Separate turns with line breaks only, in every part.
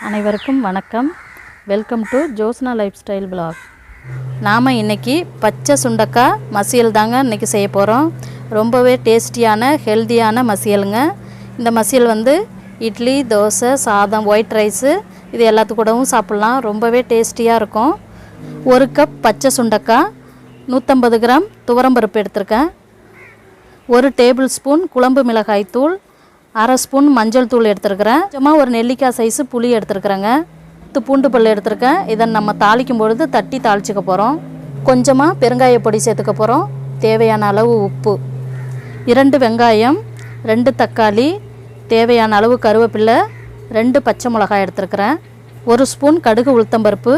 அனைவருக்கும் வணக்கம். Welcome to Josna life style blog. நாம் இன்றைக்கி பச்சை சுண்டக்காய் மசியல் தாங்க இன்றைக்கி செய்ய போகிறோம். ரொம்பவே டேஸ்டியான ஹெல்த்தியான மசியலுங்க. இந்த மசியல் வந்து இட்லி, தோசை, சாதம், ஒயிட் ரைஸு இது எல்லாத்துக்கூடவும் சாப்பிட்லாம். ரொம்பவே டேஸ்டியாக இருக்கும். 1 கப் பச்சை சுண்டக்காய், 150 கிராம் துவரம்பருப்பு எடுத்திருக்கேன், 1 டேபிள் ஸ்பூன் குழம்பு மிளகாய் தூள், 1/2 ஸ்பூன் மஞ்சள் தூள் எடுத்துருக்கிறேன். சும்மா ஒரு நெல்லிக்காய் சைஸு புளி எடுத்துருக்குறேங்க. பூண்டு பல் எடுத்துருக்கேன். இதை நம்ம தாளிக்கும் பொழுது தட்டி தாளிச்சிக்க போகிறோம். கொஞ்சமாக பெருங்காய பொடி சேர்த்துக்க போகிறோம். தேவையான அளவு உப்பு, 2 வெங்காயம், 2 தக்காளி, தேவையான அளவு கருவேப்பிலை, 2 பச்சை மிளகாய் எடுத்துருக்கிறேன், 1 ஸ்பூன் கடுகு உளுத்தம்பருப்பு,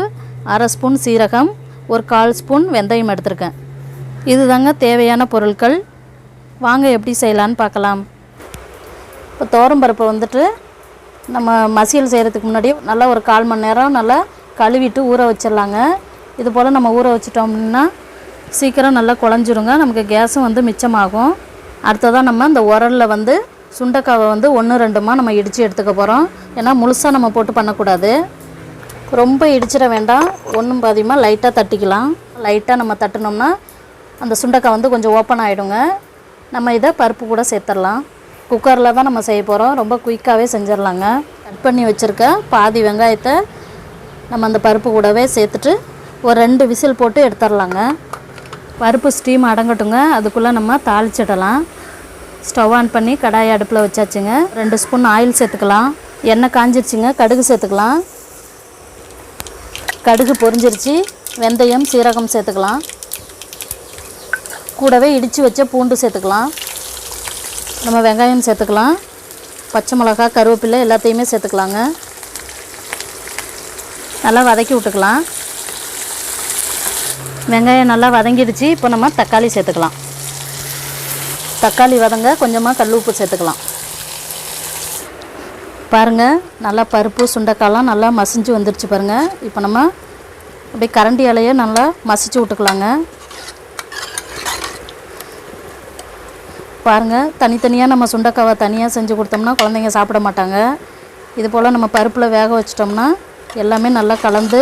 1/2 ஸ்பூன் சீரகம், 1/4 ஸ்பூன் வெந்தயம் எடுத்துருக்கேன். இது தாங்க தேவையான பொருட்கள். வாங்க எப்படி செய்யலான்னு பார்க்கலாம். இப்போ துவரம்பருப்பை வந்துட்டு நம்ம மசியல் செய்கிறதுக்கு முன்னாடி நல்லா ஒரு 1/4 மணி நேரம் நல்லா கழுவிட்டு ஊற வச்சிடலாங்க. இது போல் நம்ம ஊற வச்சிட்டோம்னா சீக்கிரம் நல்லா குழஞ்சிருங்க. நமக்கு கேஸும் வந்து மிச்சமாகும். அடுத்ததாக நம்ம இந்த உரலில் வந்து சுண்டைக்காவை வந்து 1-2மாக நம்ம இடித்து எடுத்துக்க போகிறோம். ஏன்னா முழுசாக நம்ம போட்டு பண்ணக்கூடாது. ரொம்ப இடிச்சிட வேண்டாம், ஒன்றும் பாதியமாக லைட்டாக தட்டிக்கலாம். லைட்டாக நம்ம தட்டினோம்னா அந்த சுண்டைக்காய் வந்து கொஞ்சம் ஓப்பன் ஆகிடுங்க. நம்ம இதை பருப்பு கூட சேர்த்துடலாம். குக்கரில் தான் நம்ம செய்ய போகிறோம். ரொம்ப குயிக்காகவே செஞ்சிடலாங்க. கட் பண்ணி வச்சுருக்க பாதி வெங்காயத்தை நம்ம அந்த பருப்பு கூடவே சேர்த்துட்டு ஒரு 2 விசில் போட்டு எடுத்துடலாங்க. பருப்பு ஸ்டீம் அடங்கட்டுங்க. அதுக்குள்ளே நம்ம தாளிச்சிடலாம். ஸ்டவ் ஆன் பண்ணி கடாயை அடுப்பில் வச்சாச்சுங்க. 2 ஸ்பூன் ஆயில் சேர்த்துக்கலாம். எண்ணெய் காஞ்சிருச்சுங்க. கடுகு சேர்த்துக்கலாம். கடுகு பொரிஞ்சிருச்சு. வெந்தயம், சீரகம் சேர்த்துக்கலாம். கூடவே இடித்து வச்ச பூண்டு சேர்த்துக்கலாம். நம்ம வெங்காயம் சேர்த்துக்கலாம். பச்சை மிளகா, கருவேப்பிலை எல்லாத்தையுமே சேர்த்துக்கலாங்க. நல்லா வதக்கி விட்டுக்கலாம். வெங்காயம் நல்லா வதங்கிடுச்சு. இப்போ நம்ம தக்காளி சேர்த்துக்கலாம். தக்காளி வதங்க கொஞ்சமாக கல் உப்பு சேர்த்துக்கலாம். பாருங்கள், நல்லா பருப்பு சுண்டைக்காயெலாம் நல்லா மசிஞ்சு வந்துடுச்சு பாருங்கள். இப்போ நம்ம அப்படியே கரண்டி இலையை நல்லா மசிச்சு விட்டுக்கலாங்க. பாருங்கள், தனித்தனியாக நம்ம சுண்டைக்காவை தனியாக செஞ்சு கொடுத்தோம்னா குழந்தைங்க சாப்பிட மாட்டாங்க. இது போல் நம்ம பருப்பில் வேக வச்சிட்டோம்னா எல்லாமே நல்லா கலந்து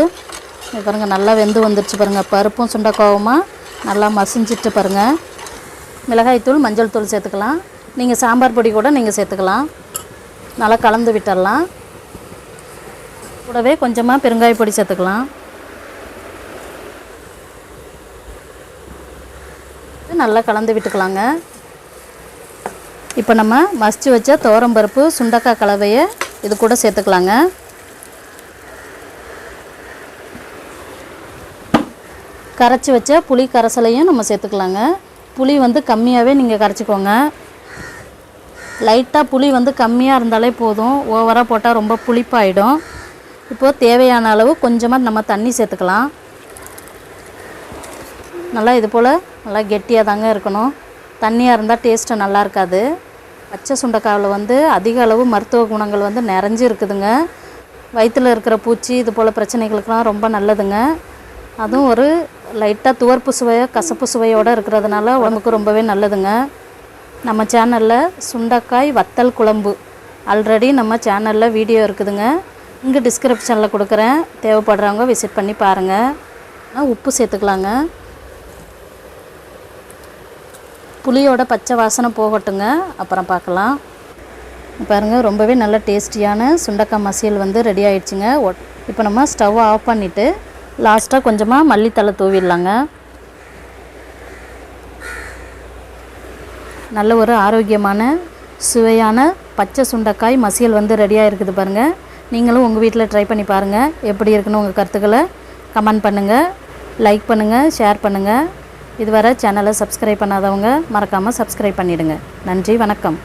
பாருங்கள் நல்லா வெந்து வந்துடுச்சு பாருங்கள். பருப்பும் சுண்டைக்காவுமா நல்லா மசிஞ்சிட்டு பாருங்கள். மிளகாய்த்தூள், மஞ்சள் தூள் சேர்த்துக்கலாம். நீங்கள் சாம்பார் பொடி கூட நீங்கள் சேர்த்துக்கலாம். நல்லா கலந்து விட்டுடலாம். கூடவே கொஞ்சமாக பெருங்காய பொடி சேர்த்துக்கலாம். நல்லா கலந்து விட்டுக்கலாங்க. இப்போ நம்ம மசிச்சு வச்ச துவரம்பருப்பு சுண்டைக்காய் கலவையை இது கூட சேர்த்துக்கலாங்க. கரைச்சி வச்ச புளி கரைசலையும் நம்ம சேர்த்துக்கலாங்க. புளி வந்து கம்மியாகவே நீங்கள் கரைச்சிக்கோங்க. லைட்டாக புளி வந்து கம்மியாக இருந்தாலே போதும். ஓவராக போட்டால் ரொம்ப புளிப்பாயிடும். இப்போது தேவையான அளவு கொஞ்சமாக நம்ம தண்ணி சேர்த்துக்கலாம். நல்லா இது போல் நல்லா கெட்டியாக தாங்க இருக்கணும். தண்ணியாக இருந்தால் டேஸ்ட்டு நல்லா இருக்காது. பச்சை சுண்டைக்காயில் வந்து அதிக அளவு மருத்துவ குணங்கள் வந்து நிறைஞ்சு இருக்குதுங்க. வயிற்றில் இருக்கிற பூச்சி இது போல் பிரச்சனைகளுக்கெலாம் ரொம்ப நல்லதுங்க. அதுவும் ஒரு லைட்டாக துவர்ப்பு சுவையாக கசப்பு சுவையோடு இருக்கிறதுனால உடம்புக்கு ரொம்பவே நல்லதுங்க. நம்ம சேனலில் சுண்டைக்காய் வத்தல் குழம்பு ஆல்ரெடி நம்ம சேனலில் வீடியோ இருக்குதுங்க. இங்கே டிஸ்கிரிப்ஷனில் கொடுக்குறேன். தேவைப்படுறவங்க விசிட் பண்ணி பாருங்கள். உப்பு சேர்த்துக்கலாங்க. புளியோட பச்சை வாசனை போகட்டுங்க, அப்புறம் பார்க்கலாம். பாருங்கள், ரொம்பவே நல்ல டேஸ்டியான சுண்டைக்காய் மசியல் வந்து ரெடி ஆகிடுச்சுங்க. இப்போ நம்ம ஸ்டவ் ஆஃப் பண்ணிவிட்டு லாஸ்ட்டாக கொஞ்சமாக மல்லித்தழை தூவிடலாங்க. நல்ல ஒரு ஆரோக்கியமான சுவையான பச்சை சுண்டைக்காய் மசியல் வந்து ரெடியாக இருக்குது பாருங்கள். நீங்களும் உங்கள் வீட்டில் ட்ரை பண்ணி பாருங்கள். எப்படி இருக்குன்னு உங்கள் கருத்துக்களை கமெண்ட் பண்ணுங்கள், லைக் பண்ணுங்கள், ஷேர் பண்ணுங்கள். இதுவரை சேனலை சப்ஸ்கிரைப் பண்ணாதவங்க மறக்காமல் சப்ஸ்கிரைப் பண்ணிவிடுங்க. நன்றி, வணக்கம்.